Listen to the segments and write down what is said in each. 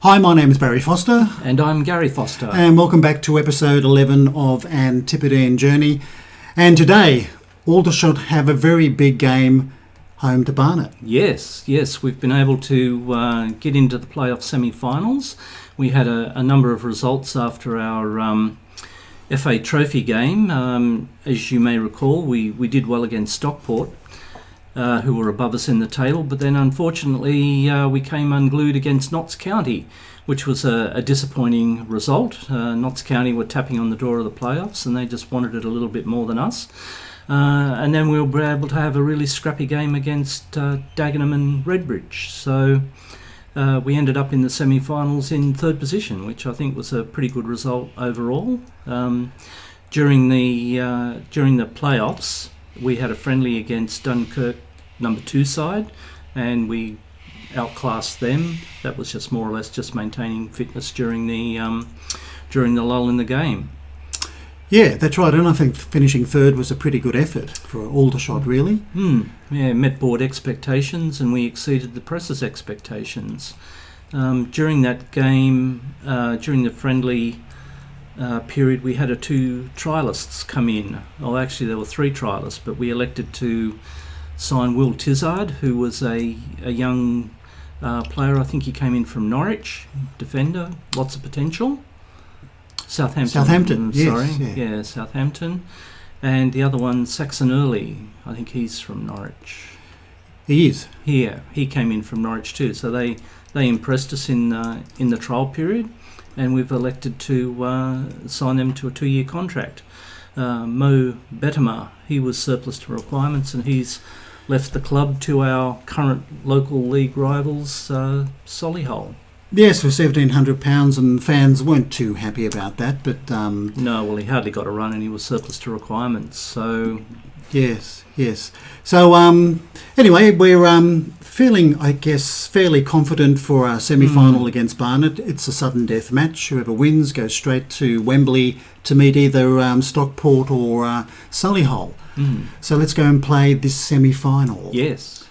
Hi, my name is Barry Foster. And I'm Gary Foster. And welcome back to episode 11 of Antipodean Journey. And today, Aldershot have a very big game home to Barnet. Yes, we've been able to get into the playoff semi-finals. We had a number of results after our FA Trophy game. As you may recall, we did well against Stockport, who were above us in the table, but then unfortunately we came unglued against Notts County, which was a disappointing result. Notts County were tapping on the door of the playoffs and they just wanted it a little bit more than us. And then we were able to have a really scrappy game against Dagenham and Redbridge. So we ended up in the semi-finals in third position, which I think was a pretty good result overall. During the playoffs, we had a friendly against Dunkirk number 2 side, and we outclassed them. That was just more or less just maintaining fitness during the lull in the game. Yeah, that's right. And I think finishing third was a pretty good effort for Aldershot, really. Yeah, met board expectations, and we exceeded the press's expectations. During that game, during the friendly period, we had 2 trialists come in. Well, actually there were 3 trialists, but we elected to sign Will Tizard, who was a young player. I think he came in from Norwich, defender, lots of potential. Southampton, yes, sorry. Yeah, Southampton. And the other one, Saxon Early, I think he's from Norwich. He is. Yeah, he came in from Norwich too. So they impressed us in the trial period, and we've elected to sign them to a 2-year contract. Mo Bettimer, he was surplus to requirements, and he's left the club to our current local league rivals, Solihull. Yes, for £1,700, and fans weren't too happy about that, but... No, well, he hardly got a run and he was surplus to requirements, so... Yes. So, anyway, we're feeling, I guess, fairly confident for our semi-final against Barnet. It's a sudden death match. Whoever wins goes straight to Wembley to meet either Stockport or Solihull. So let's go and play this semi-final. Yes.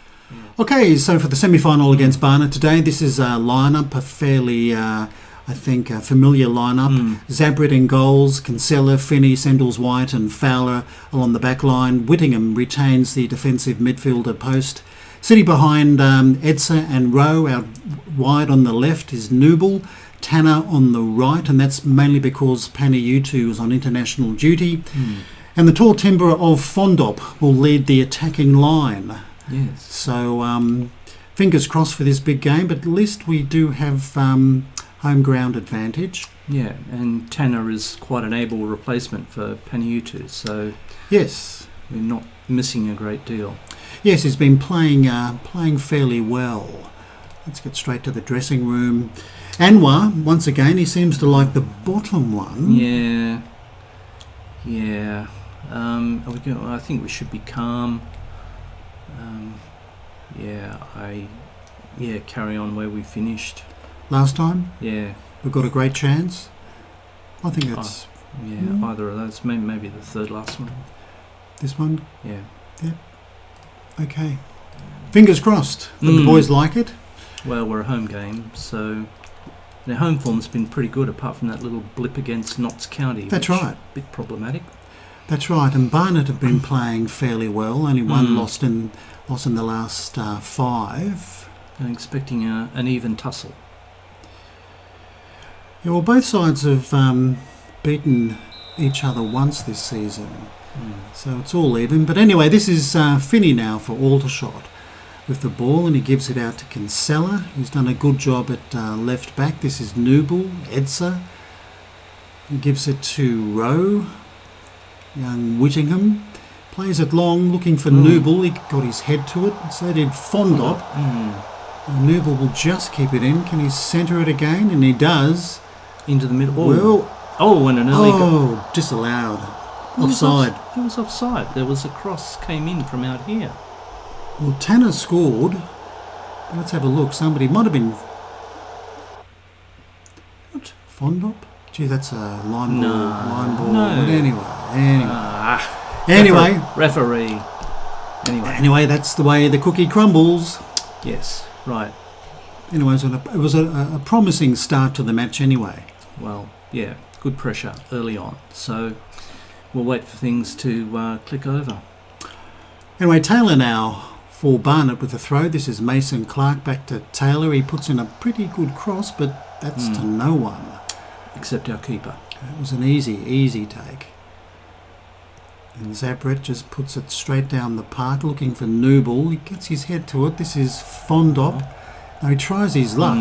Okay, so for the semi-final against Barnet today, this is a lineup, a fairly, I think, a familiar lineup. Zabrit in goals, Kinsella, Finney, Sendles-White and Fowler along the back line. Whittingham retains the defensive midfielder post. Sitting behind Edsa and Rowe, out wide on the left is Nooble, Tanner on the right, and that's mainly because Paniutu is on international duty. And the tall timber of Fondop will lead the attacking line. Yes. So fingers crossed for this big game, but at least we do have home ground advantage. Yeah, and Tanner is quite an able replacement for Paniutu, so yes, we're not missing a great deal. Yes, he's been playing fairly well. Let's get straight to the dressing room. Anwar, once again, he seems to like the bottom one. Yeah. I think we should be calm. Carry on where we finished last time. Yeah, we've got a great chance. I think that's either of those. Maybe the third last one. This one. Yeah. Okay. Fingers crossed that the boys like it. Well, we're a home game, so their home form's been pretty good, apart from that little blip against Notts County. That's right. A bit problematic. That's right, and Barnet have been playing fairly well. Only one lost in the last 5. I'm expecting an even tussle. Yeah, well, both sides have beaten each other once this season, so it's all even. But anyway, this is Finney now for Aldershot with the ball, and he gives it out to Kinsella, who's done a good job at left back. This is Nooble, Edsa. He gives it to Rowe. Young Whittingham plays it long, looking for Nooble. He got his head to it, so did Fondop. And Nooble will just keep it in. Can he centre it again? And he does. Into the middle. And an early disallowed. Offside. It was offside. There was a cross came in from out here. Well, Tanner scored. Let's have a look. Somebody might have been... What? Fondop? Gee, that's a line ball. No. But anyway. Referee. Anyway, that's the way the cookie crumbles. Yes, right. anyway, it was a promising start to the match anyway. Well, yeah, good pressure early on. So we'll wait for things to click over. Anyway, Taylor now for Barnett with the throw. This is Mason Clark back to Taylor. He puts in a pretty good cross, but that's to no one. Except our keeper. It was an easy take. And Zabret just puts it straight down the park looking for Nooble. He gets his head to it. This is Fondop. Now he tries his luck.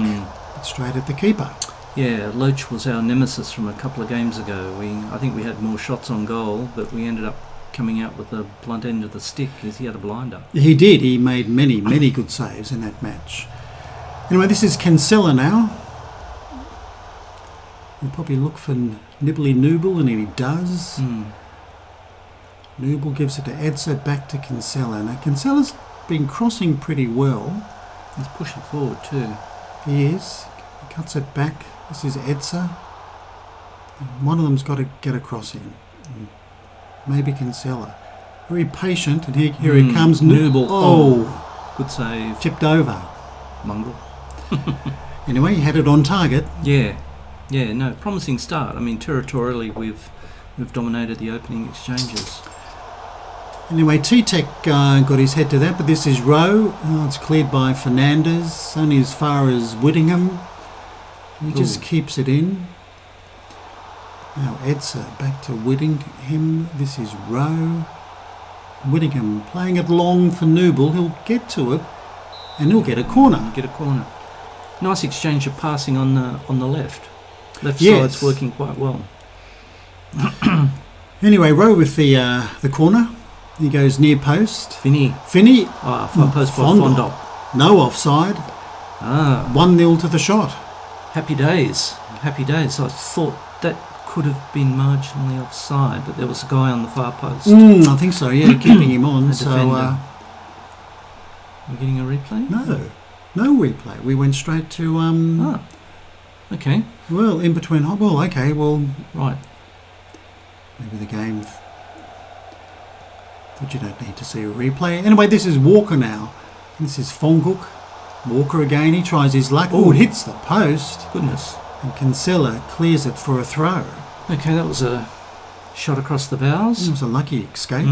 But straight at the keeper. Yeah, Loach was our nemesis from a couple of games ago. I think we had more shots on goal, but we ended up coming out with the blunt end of the stick as he had a blinder. He did. He made many good saves in that match. Anyway, this is Kinsella now. We'll probably look for Nibbly Nooble, and he does. Nooble gives it to Edsa, back to Kinsella. Now, Kinsella's been crossing pretty well. He's pushing forward too. He is. He cuts it back. This is Edsa. One of them's got to get a cross in. Maybe Kinsella. Very patient, and here he comes. Nooble. Oh! Good save. Tipped over. Mongrel. Anyway, he had it on target. Yeah, no, promising start. I mean, territorially, we've dominated the opening exchanges. Anyway, T-Tech got his head to that, but this is Rowe. Oh, it's cleared by Fernandez, only as far as Whittingham. He just keeps it in. Now Edsa back to Whittingham. This is Rowe. Whittingham playing it long for Nooble. He'll get to it, and he'll get a corner. Nice exchange of passing on the left. Left Yes. side's working quite well. Anyway, Rowe with the corner. He goes near post. Finney. Far post by Fondop. No offside. 1-0 to the shot. Happy days. I thought that could have been marginally offside, but there was a guy on the far post. I think so, yeah, keeping him on. A So defender. We're getting a replay? No replay. We went straight to... Okay. Well, in between... Right. Maybe the game... But you don't need to see a replay. Anyway, this is Walker now. This is Fonguk. Walker again. He tries his luck. Oh, it hits the post. Goodness. And Kinsella clears it for a throw. Okay, that was a shot across the bows. It was a lucky escape.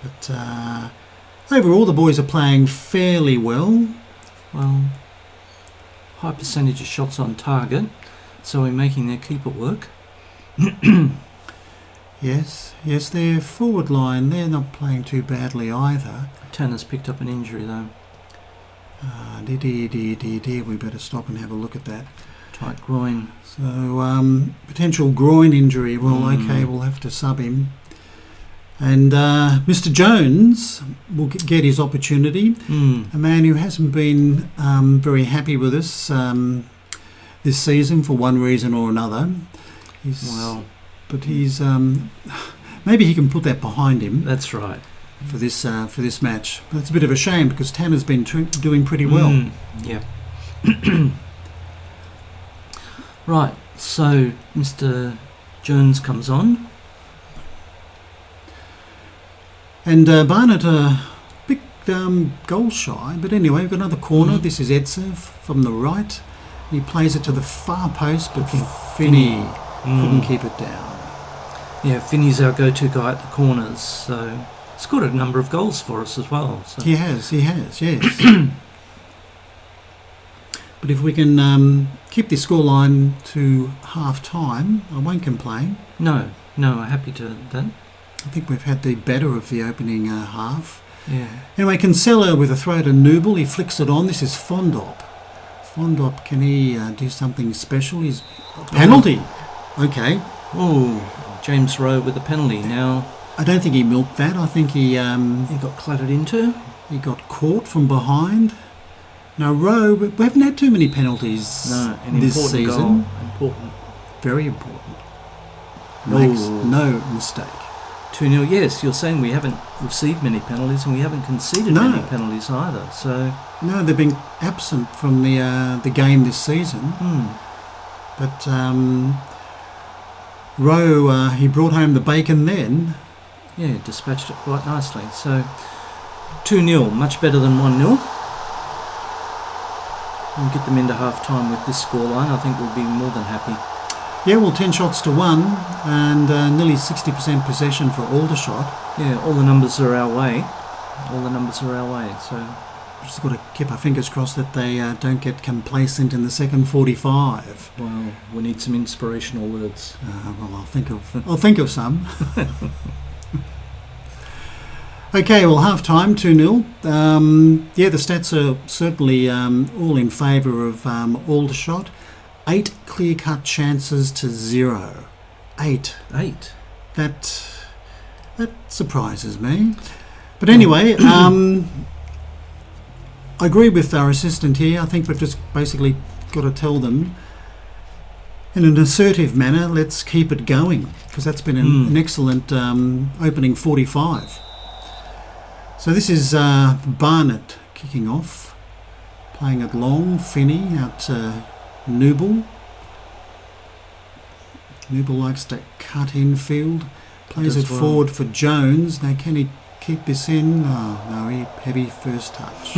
But overall, the boys are playing fairly well. Well, high percentage of shots on target, so we're making their keeper work. Yes, their forward line, they're not playing too badly either. Tanner's picked up an injury though. We better stop and have a look at that. Tight groin. So, potential groin injury. Well, okay, we'll have to sub him. And Mr. Jones will get his opportunity. A man who hasn't been very happy with us this season for one reason or another. But he's maybe he can put that behind him. That's right. For this match, but it's a bit of a shame because Tanner's been doing pretty well. Yeah. Right. So Mr. Jones comes on, and Barnett a bit goal shy. But anyway, we've got another corner. This is Edsa from the right. He plays it to the far post, but Finney couldn't keep it down. Yeah, Finney's our go-to guy at the corners, so scored a number of goals for us as well. So. He has, yes. But if we can keep this scoreline to half-time, I won't complain. No, I'm happy to that. I think we've had the better of the opening half. Yeah. Anyway, Kinsella with a throw to Nooble. He flicks it on. This is Fondop. Can he do something special? He's penalty. Okay. Oh, James Rowe with a penalty now. I don't think he milked that. I think he got clattered into. He got caught from behind. Now Rowe, we haven't had too many penalties this season. Important. Very important. Makes no mistake. 2-0. Yes, you're saying we haven't received many penalties and we haven't conceded many penalties either. So no, they've been absent from the game this season. But Rowe, he brought home the bacon then. Yeah, dispatched it quite nicely. So 2-0, much better than 1-0. We'll get them into half-time with this scoreline. I think we'll be more than happy. Yeah, well, 10 shots to 1 and nearly 60% possession for Aldershot. Yeah, all the numbers are our way. So We've just got to keep our fingers crossed that they don't get complacent in the second 45. well, we need some inspirational words. Well, I'll think of some. Okay, well, half-time, 2-0. Yeah, the stats are certainly all in favour of Aldershot. 8 clear-cut chances to 0. 8. That surprises me. But anyway, I agree with our assistant here. I think we've just basically got to tell them in an assertive manner, let's keep it going, because that's been an excellent opening 45. So this is Barnett kicking off, playing it long, Finney out to Nooble. Nooble likes to cut infield, plays it forward for Jones. Now can he keep this in? Oh, no, heavy first touch.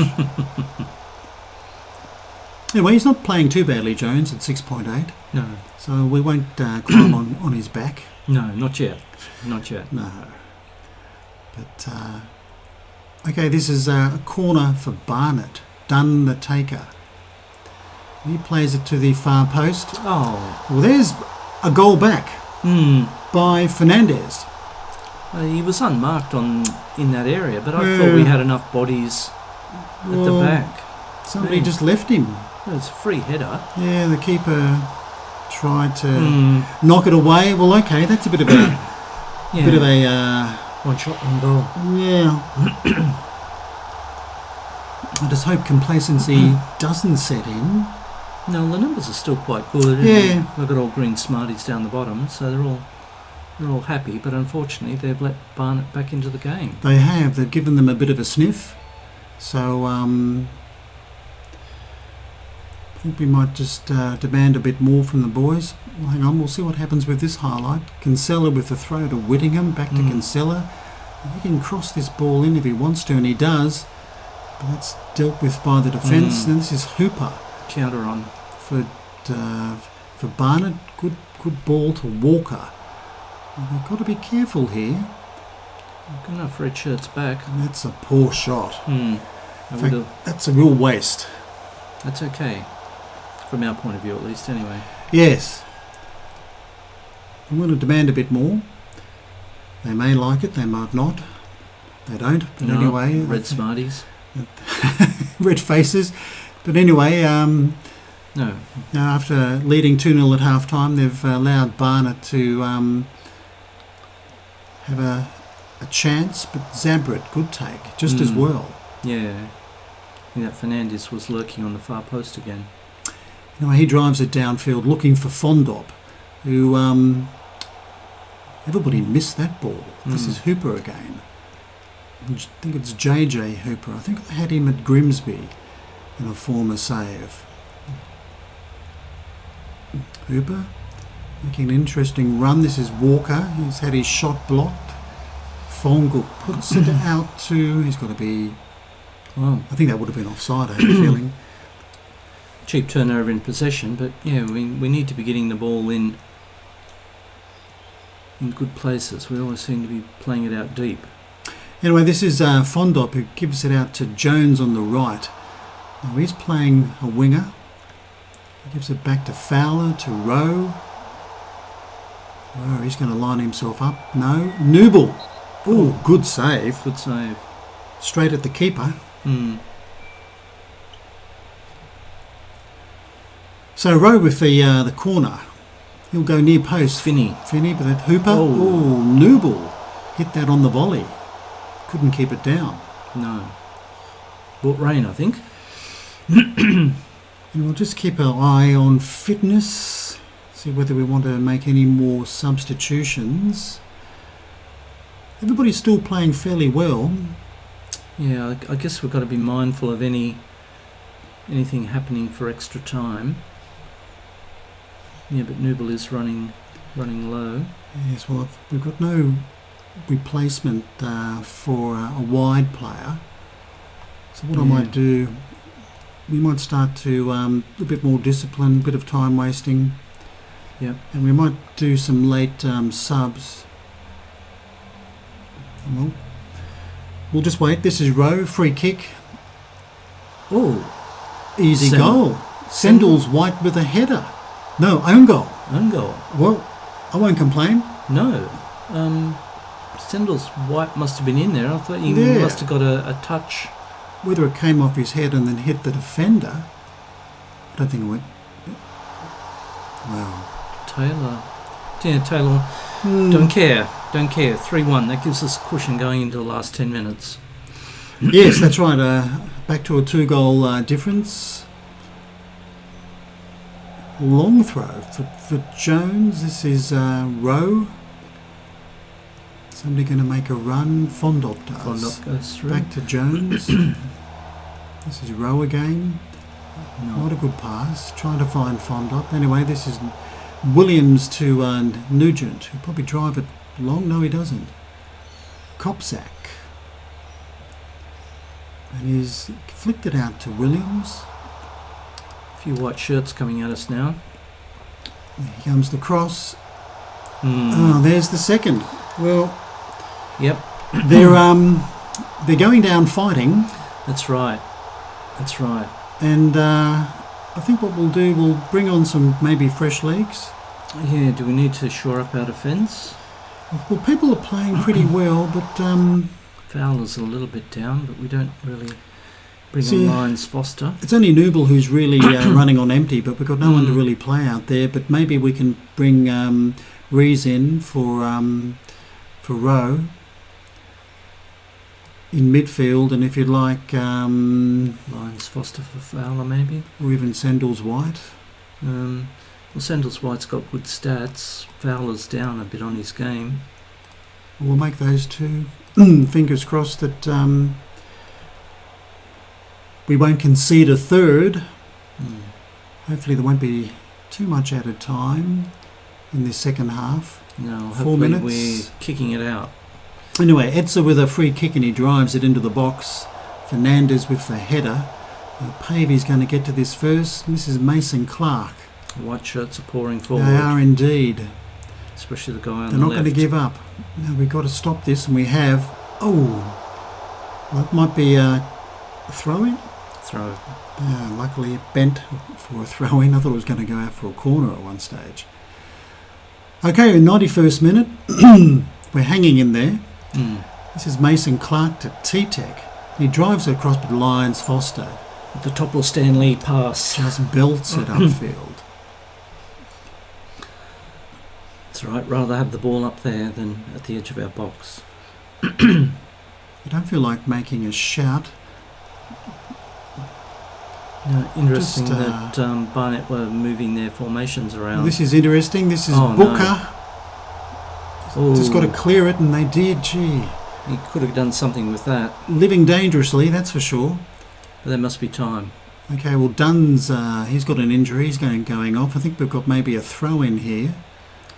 Anyway, he's not playing too badly, Jones, at 6.8. No. So we won't climb on his back. No, not yet. No. But, okay, this is a corner for Barnett. Dunn the taker. He plays it to the far post. Oh. Well, there's a goal back by Fernandez. He was unmarked in that area, but I thought we had enough bodies at the back. Somebody just left him. It was a free header. Yeah, the keeper tried to knock it away. Well, okay, that's a bit of a one shot, one goal. Yeah. I just hope complacency doesn't set in. No, the numbers are still quite good. Yeah. We've got all green smarties down the bottom, so they're all happy. But unfortunately, they've let Barnett back into the game. They have. They've given them a bit of a sniff. So I think we might just demand a bit more from the boys. Well, hang on, we'll see what happens with this highlight. Kinsella with the throw to Whittingham, back to Kinsella. He can cross this ball in if he wants to, and he does. But that's dealt with by the defence. And this is Hooper. Counter on. For Barnett, good ball to Walker. Well, they've got to be careful here. Good enough red shirts back. And that's a poor shot. In fact, that's a real waste. That's okay. From our point of view, at least, anyway. Yes. I'm going to demand a bit more. They may like it, they might not. They don't. But anyway... Red smarties. Red faces. But anyway, no. After leading 2-0 at half-time, they've allowed Barnett to have a chance, but Zabret could take just as well. Yeah. I think that Fernandez was lurking on the far post again. Anyway, he drives it downfield looking for Fondop, who... everybody missed that ball. This is Hooper again. I think it's JJ Hooper. I think I had him at Grimsby in a former save. Hooper making an interesting run. This is Walker. He's had his shot blocked. Fongo puts it out to... He's got to be... Well, I think that would have been offside, I have a feeling. Cheap turnover in possession, but yeah, we need to be getting the ball in good places. We always seem to be playing it out deep. Anyway, this is Fondop who gives it out to Jones on the right. Now he's playing a winger. He gives it back to Fowler, to Rowe. Rowe, he's going to line himself up. No. Nooble. Oh, good save. Good save. Straight at the keeper. So Rowe with the corner. He'll go near post. Finney, but that Hooper. Oh, Nooble hit that on the volley. Couldn't keep it down. No. Brought rain, I think. And we'll just keep our eye on fitness. See whether we want to make any more substitutions. Everybody's still playing fairly well. Yeah, I guess we've got to be mindful of anything happening for extra time. Yeah, but Nooble is running low. Yes, well, we've got no replacement for a wide player. So what I might do, we might start to a bit more discipline, a bit of time wasting. Yep. And we might do some late subs. Well, we'll just wait. This is Rowe, free kick. Oh, easy goal. Sendle's white with a header. No, own goal. Own goal. Well, I won't complain. No. Sendle's white must have been in there. I thought he must have got a touch. Whether it came off his head and then hit the defender, I don't think it went. Wow. Taylor. Yeah, Taylor. Don't care. 3-1. That gives us a cushion going into the last 10 minutes. Yes, that's right. Back to a 2-goal difference. Long throw for Jones. This is Rowe. Somebody going to make a run. Fondop does. Fondop goes through. Back to Jones. This is Rowe again. No. Not a good pass. Trying to find Fondop. Anyway, this is Williams to Nugent, who'll probably drive it long. No, he doesn't. Kopczak. And he's flicked it out to Williams. A few white shirts coming at us now. Here comes the cross. Oh, there's the second. Well, yep. They're going down fighting. That's right. And I think what we'll do, we'll bring on some maybe fresh legs. Yeah, do we need to shore up our defence? Well, people are playing pretty well, but... Fowler's a little bit down, but we don't really bring on Lyons Foster. It's only Nooble who's really running on empty, but we've got no one to really play out there. But maybe we can bring Rees in for Rowe in midfield, and if you'd like... Lyons Foster for Fowler, maybe? Or even Sendle's White. Well, Sendle's White's got good stats. Fowler's down a bit on his game. We'll make those two. Fingers crossed that we won't concede a third. Hopefully there won't be too much added time in this second half. No, 4 minutes. We're kicking it out. Anyway, Etzer with a free kick and he drives it into the box. Fernandez with the header. Pavey's going to get to this first. This is Mason Clark. The white shirts are pouring forward. They are indeed. Especially the guy on the left. They're not going to give up. No, we've got to stop this, and we have. Oh, that might be a throw-in. Throw. Luckily it bent for a throw-in. I thought it was going to go out for a corner at one stage. Okay, 91st minute. We're hanging in there. This is Mason Clark to T-Tech. He drives it across with Lyons Foster. With the Topple Stanley pass. Just belts it upfield. That's right, rather have the ball up there than at the edge of our box. I don't feel like making a shout. Interesting that Barnett were moving their formations around. Well, this is interesting. This is Booker. No. Just got to clear it, and they did. Gee. He could have done something with that. Living dangerously, that's for sure. But there must be time. Okay, well, Dunn's, he's got an injury. He's going off. I think we've got maybe a throw-in here.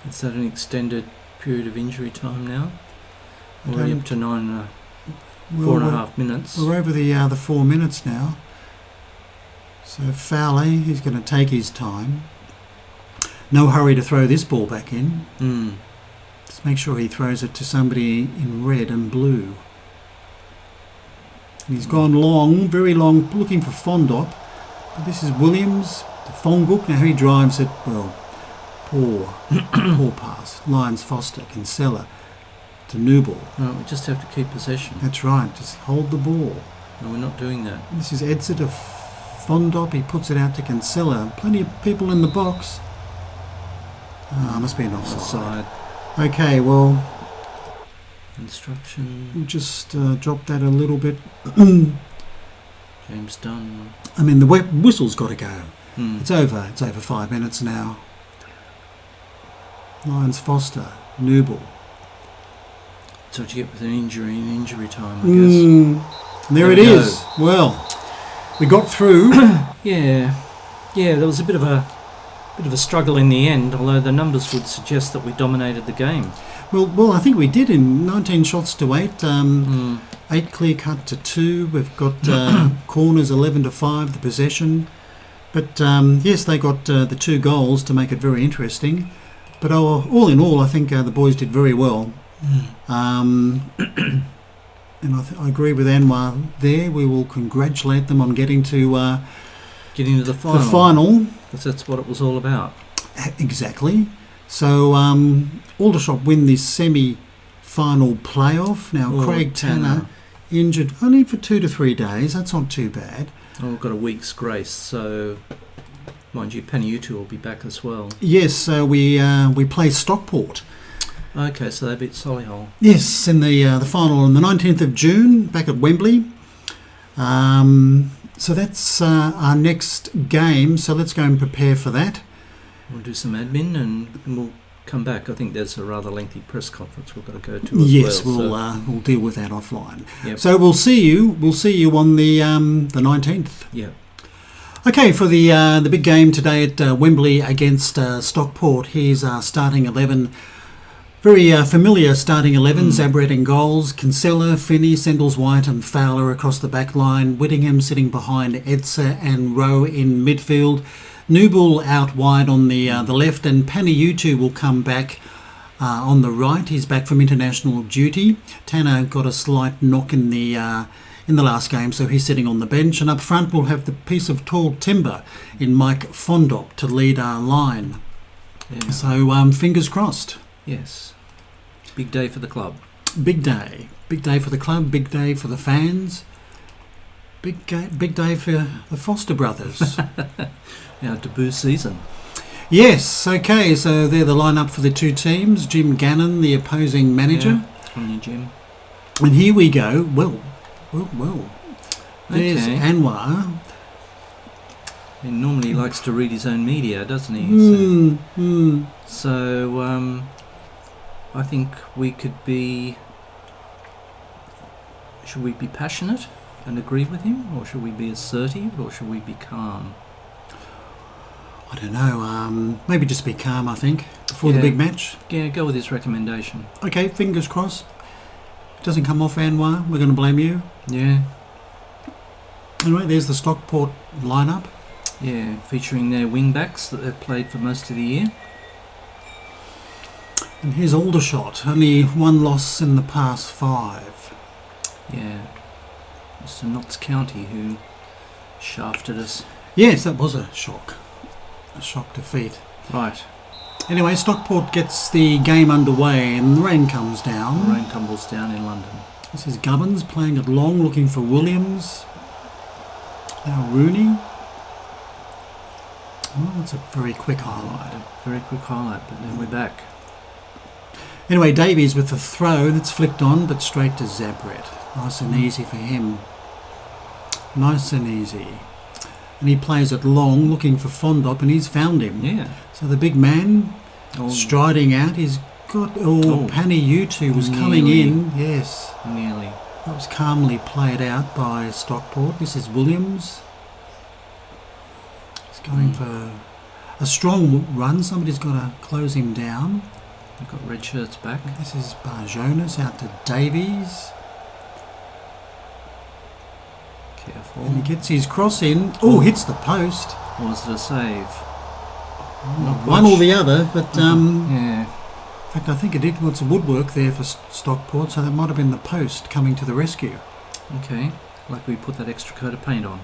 Is that an extended period of injury time now? Already up to 4.5 minutes. We're over the 4 minutes now. So Fowler, he's going to take his time. No hurry to throw this ball back in. Just make sure he throws it to somebody in red and blue. And he's gone long, very long, looking for Fondop. But this is Williams, the Fongook. Now he drives it, well, poor pass. Lyons Foster, Kinsella to Nooble. No, we just have to keep possession. That's right, just hold the ball. No, we're not doing that. This is Edser to Fondop. He puts it out to Kinsella. Plenty of people in the box. Must be an offside. Okay, well... Instruction. We'll just drop that a little bit. James Dunn. I mean, the whistle's got to go. It's over. It's over 5 minutes now. Lyons Foster, Nooble. That's what you get with an injury in injury time, I guess. There it is. Well, we got through. Yeah, there was a bit of a struggle in the end, although the numbers would suggest that we dominated the game. Well, I think we did in 19 shots to 8. 8 clear cut to 2. We've got corners 11 to 5, the possession. But yes, they got the 2 goals to make it very interesting. But all in all, I think the boys did very well. And I agree with Anwar there. We will congratulate them on getting to the final. The final. Because that's what it was all about. Exactly. So Aldershot win this semi-final playoff. Now Craig Tanner injured only for 2 to 3 days. That's not too bad. Oh, we've got a week's grace, so mind you, Paniutu will be back as well. Yes, so we play Stockport. Okay, so they beat Solihull. Yes, in the final on the 19th of June, back at Wembley. So that's our next game, so let's go and prepare for that. We'll do some admin and we'll come back. I think there's a rather lengthy press conference we've got to go to as yes, well. We'll deal with that offline. Yep. So we'll see you on the 19th. Yeah. Okay, for the big game today at Wembley against Stockport, here's our starting 11. Very familiar starting 11, Zabret in goals, Kinsella, Finney, Sendles-White and Fowler across the back line, Whittingham sitting behind Edsa and Rowe in midfield, Newbull out wide on the left, and Paniutu will come back on the right. He's back from international duty. Tanner got a slight knock in the last game, so he's sitting on the bench, and up front we'll have the piece of tall timber in Mike Fondop to lead our line. Yeah. So fingers crossed. Yes. Big day for the club. Big day. Big day for the club, big day for the fans. Big day for the Foster brothers. Our debut season. Yes, okay, so they're the lineup for the 2 teams. Jim Gannon, the opposing manager. Yeah, on you, Jim. And here we go. Well. There's Okay. Anwar. He normally likes to read his own media, doesn't he? So I think we could be... Should we be passionate and agree with him? Or should we be assertive? Or should we be calm? I don't know. Maybe just be calm, I think, before the big match. Yeah, go with his recommendation. Okay, fingers crossed. Doesn't come off, Anwar. We're going to blame you. Yeah. Anyway, there's the Stockport lineup. Yeah, featuring their wing-backs that they've played for most of the year. And here's Aldershot. Only 1 loss in the past 5. Yeah. Mr. Notts County, who shafted us. Yes, that was a shock. A shock defeat. Right. Anyway, Stockport gets the game underway and the rain comes down. The rain tumbles down in London. This is Gubbins playing it long, looking for Williams. Now Rooney. Oh, that's a very quick highlight. Very quick highlight, but then we're back. Anyway, Davies with the throw that's flicked on, but straight to Zabret. Nice and easy for him. Nice and easy. And he plays it long, looking for Fondop, and he's found him. Yeah. So the big man striding out, he's got... Paniutu was coming in. Yes. Nearly. That was calmly played out by Stockport. This is Williams. He's going for a strong run. Somebody's got to close him down. We've got red shirts back. This is Barjonas out to Davies. Careful. And he gets his cross in. Oh, hits the post. Or was it a save? One or the other, but Yeah. in fact I think it did lots of woodwork there for Stockport, so that might have been the post coming to the rescue. Okay. Like we put that extra coat of paint on.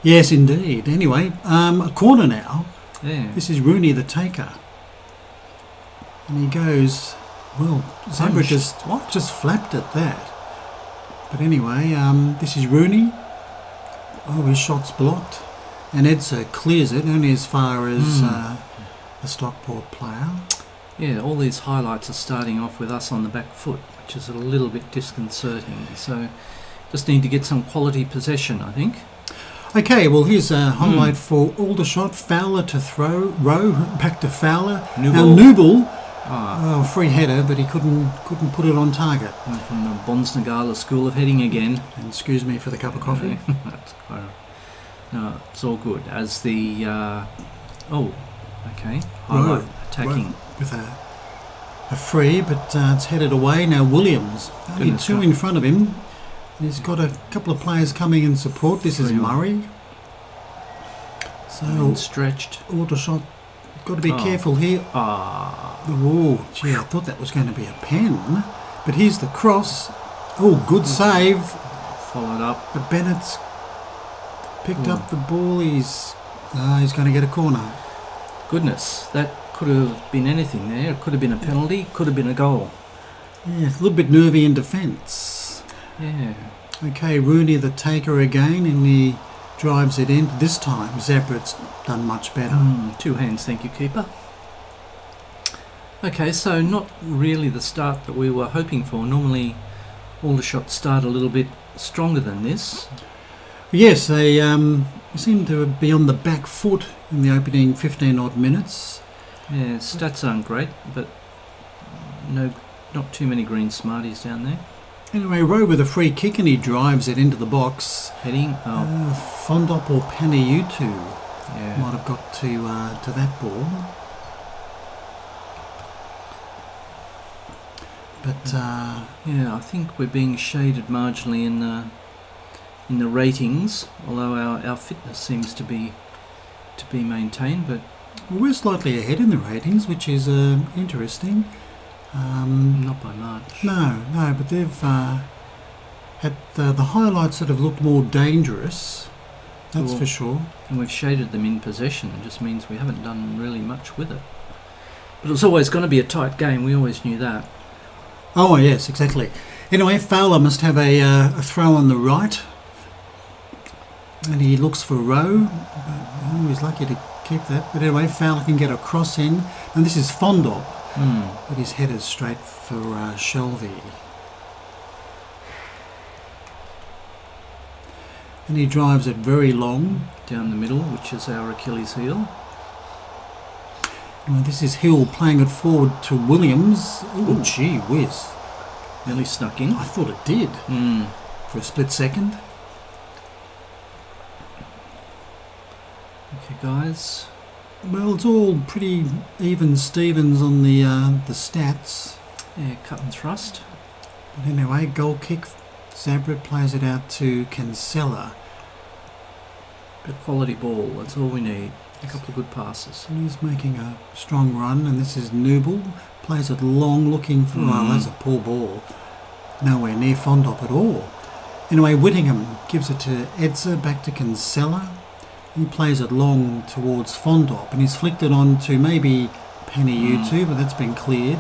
Yes, indeed. Anyway, a corner now. Yeah. This is Rooney the taker. And he goes, well, Zabra just flapped at that. But anyway, this is Rooney. Oh, his shot's blocked. And Edsa clears it only as far as a Stockport player. Yeah, all these highlights are starting off with us on the back foot, which is a little bit disconcerting. So just need to get some quality possession, I think. Okay, well, here's a highlight for Aldershot. Fowler to throw. Rowe back to Fowler. Newbull. Now Newbull. Free header, but he couldn't put it on target. From the Bonsnagala School of Heading again. And excuse me for the cup of coffee. That's quite no, it's all good. As the highlight attacking with a free, but it's headed away now. Williams only 2 in front of him. He's got a couple of players coming in support. This is Murray. So stretched. Aldershot, got to be careful here. Oh, gee, I thought that was going to be a pen. But here's the cross. Oh, good save. Followed up. But Bennett's picked up the ball. He's going to get a corner. Goodness, that could have been anything there. It could have been a penalty, could have been a goal. Yeah, it's a little bit nervy in defence. Yeah. Okay, Rooney the taker again, and he drives it in. This time, Zabret's done much better. 2 hands, thank you, keeper. Okay, so not really the start that we were hoping for. Normally, Aldershot start a little bit stronger than this. Yes, they seem to be on the back foot in the opening 15 odd minutes. Yeah, stats aren't great, but not too many green smarties down there. Anyway, Rowe with a free kick, and he drives it into the box. Heading. Fondop or Paniutu Yeah. might have got to that ball. But Yeah, I think we're being shaded marginally in the ratings, although our fitness seems to be maintained. But we're slightly ahead in the ratings, which is interesting. not by much. No, but they've had the highlights that have looked more dangerous. That's for sure. And we've shaded them in possession. It just means we haven't done really much with it. But it was always going to be a tight game. We always knew that. Oh, yes, exactly. Anyway, Fowler must have a throw on the right. And he looks for Rowe. He's lucky to keep that. But anyway, Fowler can get a cross in. And this is Fondop. But his head is straight for Shelby. And he drives it very long. Down the middle, which is our Achilles heel. Well, this is Hill playing it forward to Williams. Oh, gee whiz. Nearly snuck in. I thought it did for a split second. Okay, guys. Well, it's all pretty even Stevens on the stats. Yeah, cut and thrust. But anyway, goal kick. Zabret plays it out to Cancella. But quality ball, that's all we need. A couple of good passes. And he's making a strong run, and this is Nooble. Plays it long, looking for... Oh, that's a poor ball. Nowhere near Fondop at all. Anyway, Whittingham gives it to Edser, back to Cancella. He plays it long towards Fondop, and he's flicked it on to maybe Paniutu, but that's been cleared.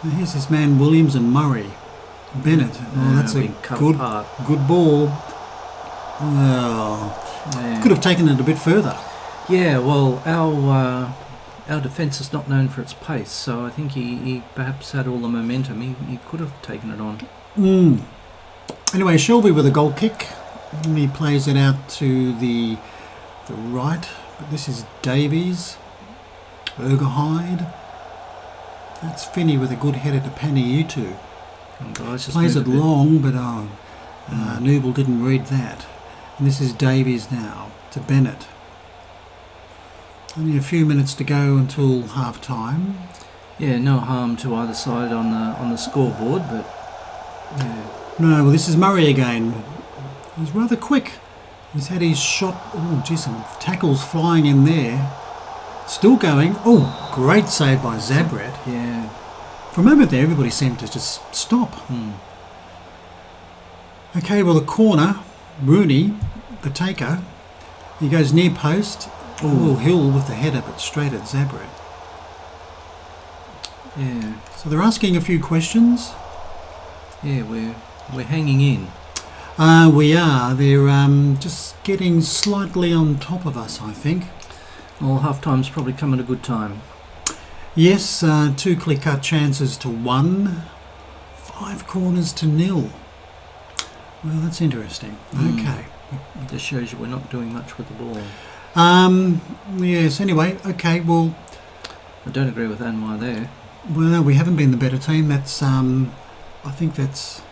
Now here's this man Williams and Murray. Bennett. Oh, that's a good ball. Well, could have taken it a bit further. Yeah, well, our defence is not known for its pace, so I think he perhaps had all the momentum. He could have taken it on. Anyway, Shelby with a goal kick. And he plays it out to the right. But this is Davies. Ergerhide. That's Finney with a good header to Paniutu. Plays it long, but Nooble didn't read that. And this is Davies now to Bennett. Only a few minutes to go until half time. Yeah, no harm to either side on the scoreboard, but yeah. No, well, this is Murray again. He's rather quick. He's had his shot. Oh, gee, some tackles flying in there. Still going. Oh, great save by Zabret. Yeah. For a moment there, everybody seemed to just stop. Okay, well, the corner, Rooney, the taker, he goes near post. Oh, Hill with the header, but straight at Zabret. Yeah. So they're asking a few questions. Yeah, we're hanging in. We are. They're just getting slightly on top of us, I think. Well, half-time's probably come at a good time. Yes, 2 clear-cut chances to 1. 5 corners to 0. Well, that's interesting. Okay. It just shows you we're not doing much with the ball. Yes, anyway, okay, well... I don't agree with Anwar there. Well, no, we haven't been the better team. That's, I think that's...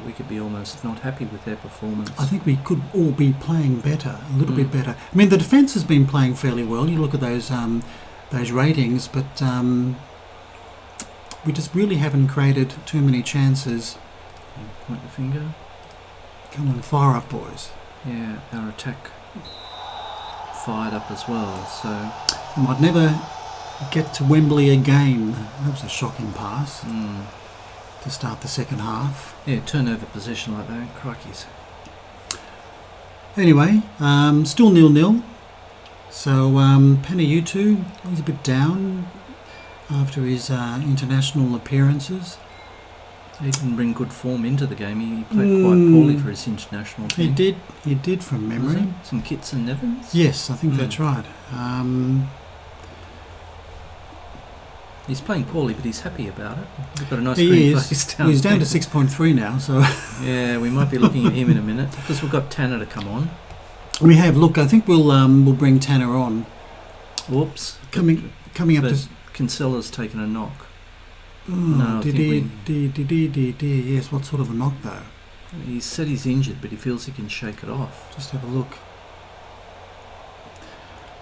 We could be almost not happy with their performance. I think we could all be playing better, a little bit better. I mean, the defence has been playing fairly well. You look at those ratings, but we just really haven't created too many chances Point the finger. Come on, fire up, boys. Yeah, our attack fired up as well. So I might never get to Wembley again. That was a shocking pass to start the second half. yeah, turnover possession like that, crikeys. Anyway, still 0-0. So Penayutu, he's a bit down after his international appearances. He didn't bring good form into the game. He played quite poorly for his international team. He did from Was memory. it? Some Kits and Nevins? Yes, I think that's right. He's playing poorly, but he's happy about it. He's got a nice He green is. face Well, he's down to 6.3 now, so Yeah, we might be looking at him in a minute because we've got Tanner to come on. we have. Look, I think we'll bring Tanner on. Whoops. Coming up But to. Kinsella's taken a knock. Oh, No, I think yes. What sort of a knock though? He said he's injured, but he feels he can shake it off. Just have a look.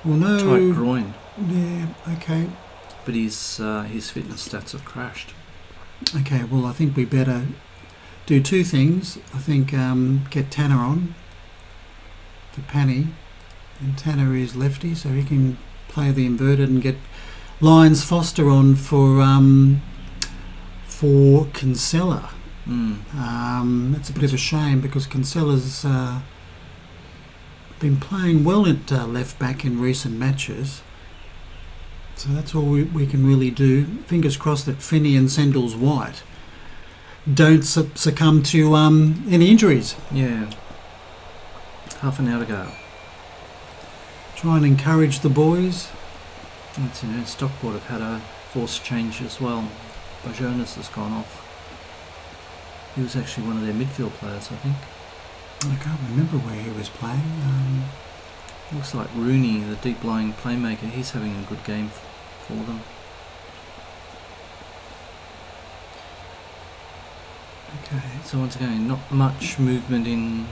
Well, no. Tight groin. Yeah. Okay. But his fitness stats have crashed. Okay. Well, I think we better do two things. I think get Tanner on to Panny, and Tanner is lefty, so he can play the inverted and get Lyons Foster on for Kinsella. That's a bit of a shame because Kinsella's been playing well at left back in recent matches. So that's all we can really do. Fingers crossed that Finney and Sendles White don't succumb to any injuries. Yeah. Half an hour to go. Try and encourage the boys. Stockport have had a forced change as well. Bajonas has gone off. He was actually one of their midfield players, I think. I can't remember where he was playing. Looks like Rooney, the deep-lying playmaker, he's having a good game for them. Okay. So once again, not much movement in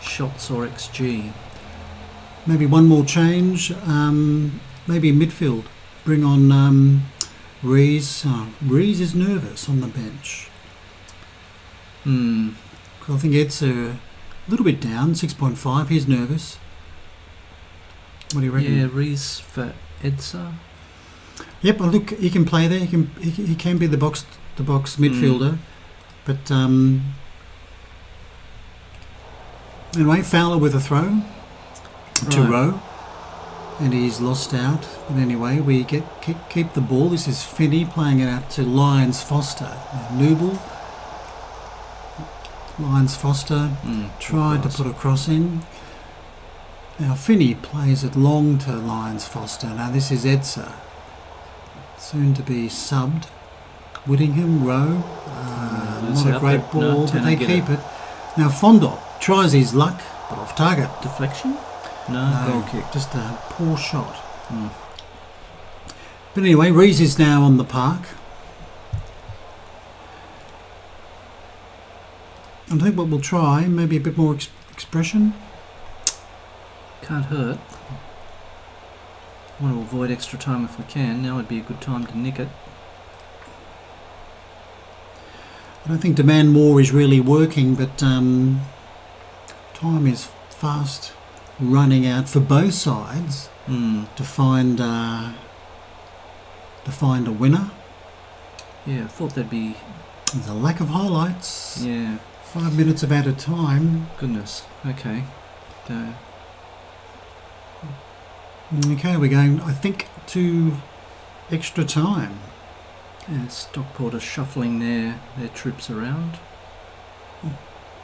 shots or XG. Maybe one more change. Maybe midfield. Bring on Rees. Rees is nervous on the bench. 'Cause I think Ed's a little bit down, 6.5. He's nervous. What do you reckon? Yeah, Rees for Edsa. Yep. Well, look, he can play there. He can be the box midfielder. But anyway, Fowler with a throw to Right. Rowe, and he's lost out. But anyway, we keep the ball. This is Finney playing it out to Lyons Foster. Nooble. Lyons Foster tried to put a cross in. Now Finney plays it long to Lyons Foster. Now this is Edsa, soon to be subbed. Whittingham, Rowe. Not a great ball, but they keep it. Now Fondop tries his luck, but off target. Deflection? No, goal kick. Just a poor shot. But anyway, Rees is now on the park. I think what we'll try, maybe a bit more expression. Can't hurt. Want to avoid extra time if we can. Now would be a good time to nick it. I don't think demand more is really working, but time is fast running out for both sides to find a winner. Yeah, I thought there'd be... There's a lack of highlights. Yeah, 5 minutes of added time. goodness. Okay. Okay, we're going, I think, to extra time. Yeah, Stockport are shuffling their troops around.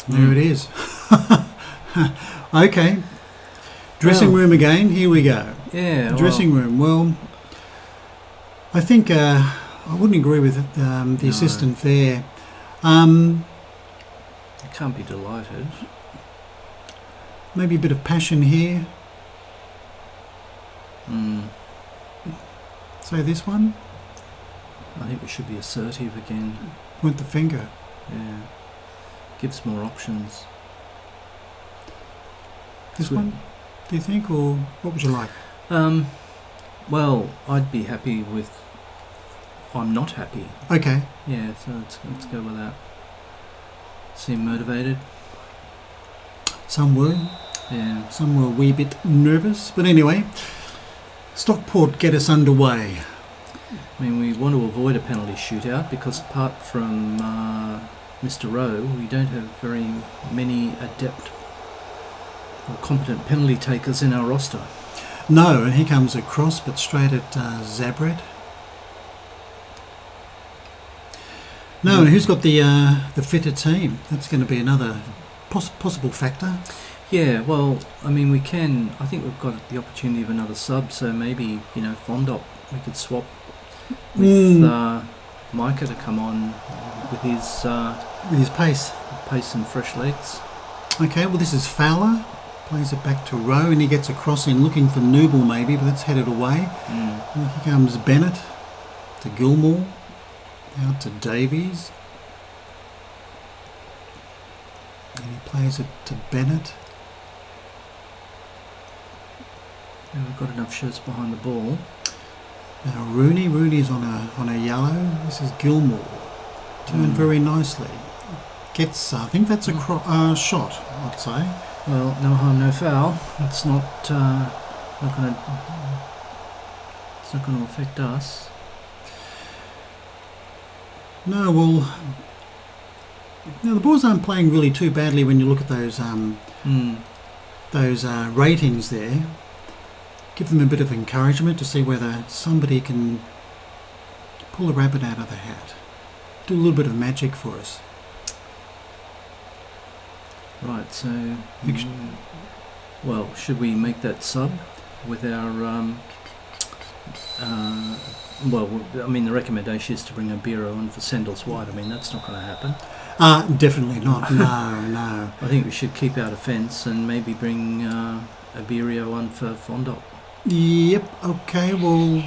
There it is. Okay. Dressing room again. Here we go. Yeah. Dressing room. Well, I think I wouldn't agree with the assistant there. I can't be delighted. Maybe a bit of passion here. Say this one. I think we should be assertive again. Point the finger. Yeah. Gives more options. This one, do you think, or what would you like? Well, I'd be happy with... I'm not happy. Okay. Yeah, so let's go with that. seem motivated. Some were. Yeah. Some were a wee bit nervous. But anyway, Stockport get us underway. I mean, we want to avoid a penalty shootout because apart from Mr. Rowe, we don't have very many adept or competent penalty takers in our roster. No, and here comes a cross, but straight at Zabret. No, and who's got the fitter team? That's going to be another possible factor. Yeah, well, I mean, I think we've got the opportunity of another sub, so maybe, Fondop, we could swap with Micah to come on with his pace and fresh legs. Okay, well, this is Fowler. Plays it back to Rowe, and he gets a cross in looking for Nooble maybe, but that's headed away. And here comes Bennett to Gilmore, out to Davies. And he plays it to Bennett. Yeah, we've got enough shirts behind the ball. Now Rooney's on a yellow. This is Gilmore. Turned very nicely. Gets, I think that's a shot, I'd say. Well, no harm, no foul. It's not going to affect us. No, well, the Bulls aren't playing really too badly when you look at those ratings there. Give them a bit of encouragement to see whether somebody can pull a rabbit out of the hat. Do a little bit of magic for us. Right, so well, should we make that sub with our the recommendation is to bring a Bureau on for Sendles White. I mean, that's not going to happen. Definitely not. No. I think we should keep our defence and maybe bring a Bureau on for Fondop. Yep, okay, well,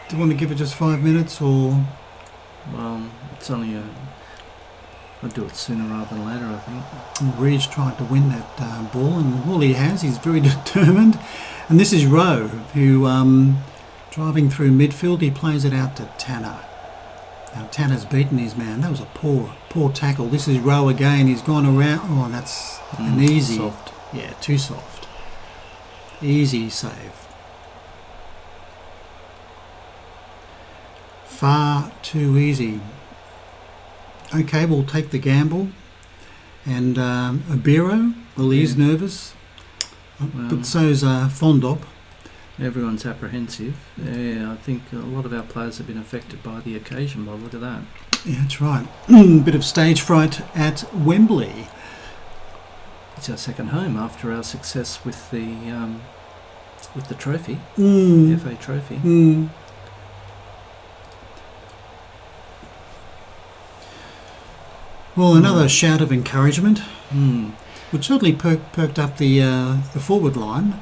do you want to give it just 5 minutes or? Well, it's only I'd do it sooner rather than later, I think. Reed's tried to win that ball, and all he has, he's very determined. And this is Rowe, who, driving through midfield, he plays it out to Tanner. Now, Tanner's beaten his man. That was a poor tackle. This is Rowe again. He's gone around. Oh, that's an easy. Soft. Yeah, too soft. Easy save. Far too easy. Okay, we'll take the gamble. And Abiro, well, he's nervous. But so's Fondop. Everyone's apprehensive. Yeah, I think a lot of our players have been affected by the occasion. But look at that. Yeah, that's right. Bit of stage fright at Wembley. It's our second home after our success with the trophy, the FA trophy. Well, another shout of encouragement, which certainly perked up the forward line,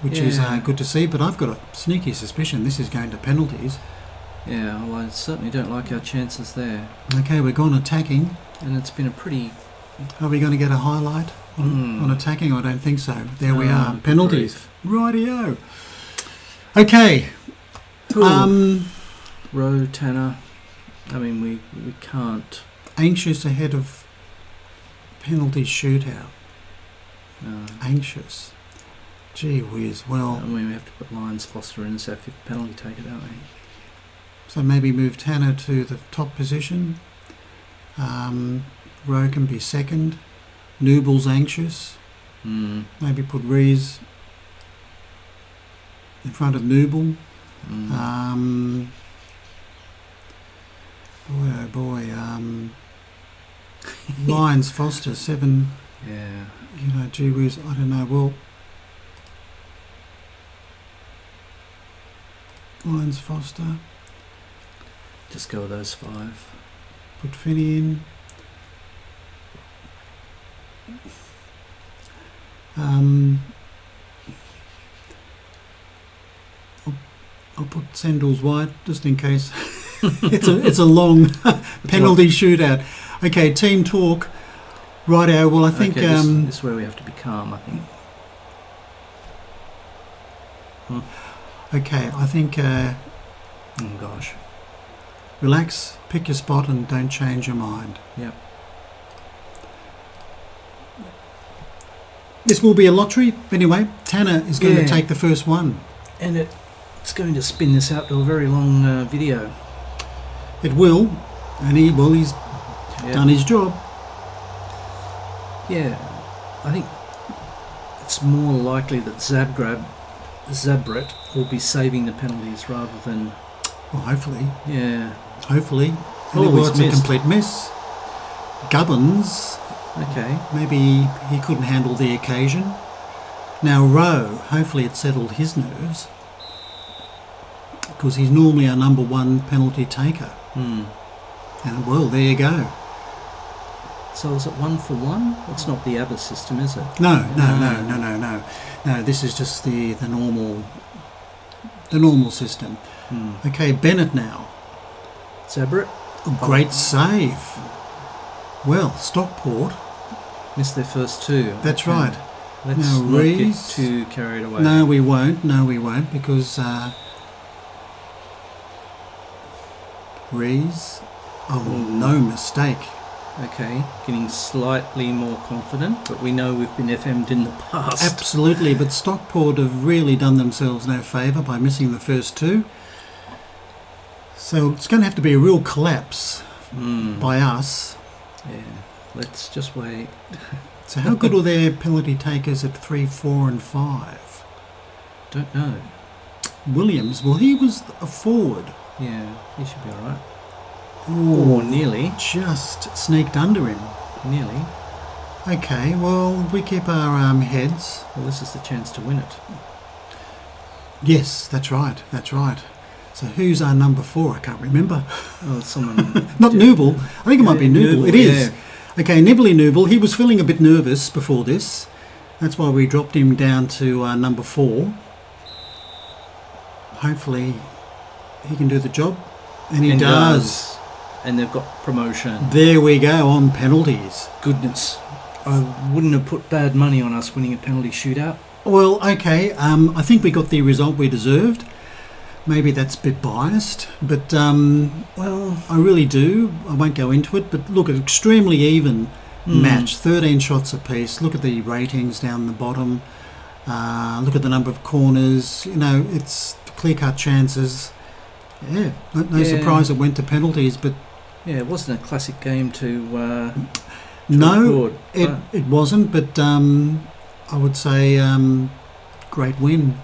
which is good to see. But I've got a sneaky suspicion this is going to penalties. Yeah, well, I certainly don't like our chances there. Okay, we're gone attacking. And it's been a pretty... Are we going to get a highlight on attacking? I don't think so. There we are. Penalties. Rightio. Okay. Rowe, Tanner. I mean, we can't... Anxious ahead of penalty shootout. Anxious. Gee whiz. Well... I mean, we have to put Lyons Foster in as our fifth penalty taker, don't we? So maybe move Tanner to the top position. Rowe can be second. Nooble's anxious. Maybe put Rees in front of Nooble. Boy. Lyons Foster 7. Yeah. Gee whiz. I don't know. Well, Lyons Foster. Just go with those 5. Put Finney in. I'll put Sendles White just in case. it's a long penalty shootout. Okay, team talk. Righto. Well, I think this is where we have to be calm. I think. Okay, I think. Oh gosh. Relax. Pick your spot and don't change your mind. Yep. This will be a lottery. Anyway, Tanner is going to Yeah. take the first one. And it's going to spin this out to a very long video. It will, and he's Yeah. done his job. Yeah, I think it's more likely that Zabret will be saving the penalties rather than... Well, hopefully. Yeah. Hopefully. Oh, Well, he's it's a missed. complete miss. Gubbins, Okay. maybe he couldn't handle the occasion. Now Rowe, hopefully it settled his nerves, because he's normally our number one penalty taker. Hmm. And well, there you go. So is it 1 for 1? It's not the ABBA system, is it? No. No, this is just the normal system. Hmm. Okay, Bennett now. Zabret A great save. Well, Stockport. missed their first two. That's Okay. right. Let's Now, not get Rees. too carried away. No, we won't, because Rees. Oh, no mistake. Okay, getting slightly more confident, but we know we've been FM'd in the past. Absolutely, but Stockport have really done themselves no favour by missing the first two. So it's going to have to be a real collapse Hmm. by us. Yeah, let's just wait. So how good are their penalty takers at 3, 4 and 5? Don't know. Williams, well, he was a forward. Yeah, he should be alright. Ooh, Or nearly. just sneaked under him. Nearly. Okay, well, we keep our heads. Well, this is the chance to win it. Yes, that's right. So who's our number 4? I can't remember. Oh, someone... Not Nooble. I think it might be Nooble. It is. Yeah. Okay, Nibbly Nooble. He was feeling a bit nervous before this. That's why we dropped him down to number 4. Hopefully he can do the job. And he does. And they've got promotion. There we go, on penalties. Goodness. I wouldn't have put bad money on us winning a penalty shootout. Well, okay, I think we got the result we deserved. Maybe that's a bit biased, but Well, I really do. I won't go into it, but look, an extremely even match. 13 shots apiece. Look at the ratings down the bottom. Look at the number of corners. You know, it's clear-cut chances. Yeah, no surprise it went to penalties, but yeah, it wasn't a classic game to no, record. it wasn't. But I would say great win.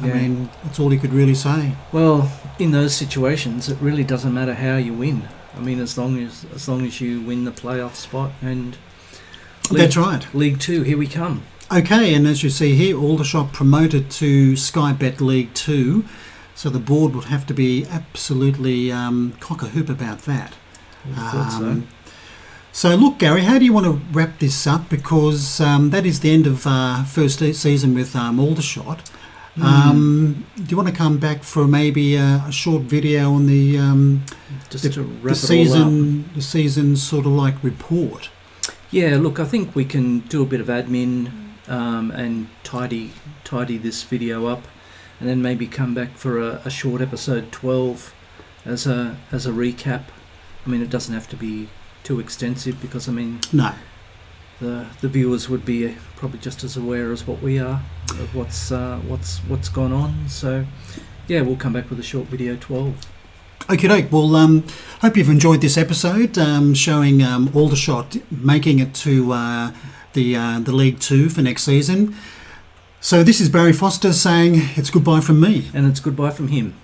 I Yeah. mean, that's all you could really say. Well, in those situations, it really doesn't matter how you win. I mean, as long as you win the playoff spot and That's right. League 2, here we come. Okay, and as you see here, Aldershot promoted to Sky Bet League 2, so the board would have to be absolutely cock-a-hoop about that. I thought so. So look, Gary, how do you want to wrap this up? Because that is the end of first season with Aldershot. Do you want to come back for maybe a short video on the Just to wrap the it all up. the season sort of like report? Yeah, look, I think we can do a bit of admin and tidy this video up, and then maybe come back for a short episode 12 as a recap. I mean, it doesn't have to be too extensive because, I mean, No. the viewers would be probably just as aware as what we are of what's gone on. So, yeah, we'll come back with a short video 12. Okay, well, hope you've enjoyed this episode showing Aldershot making it to the League 2 for next season. So this is Barry Foster saying it's goodbye from me. And it's goodbye from him.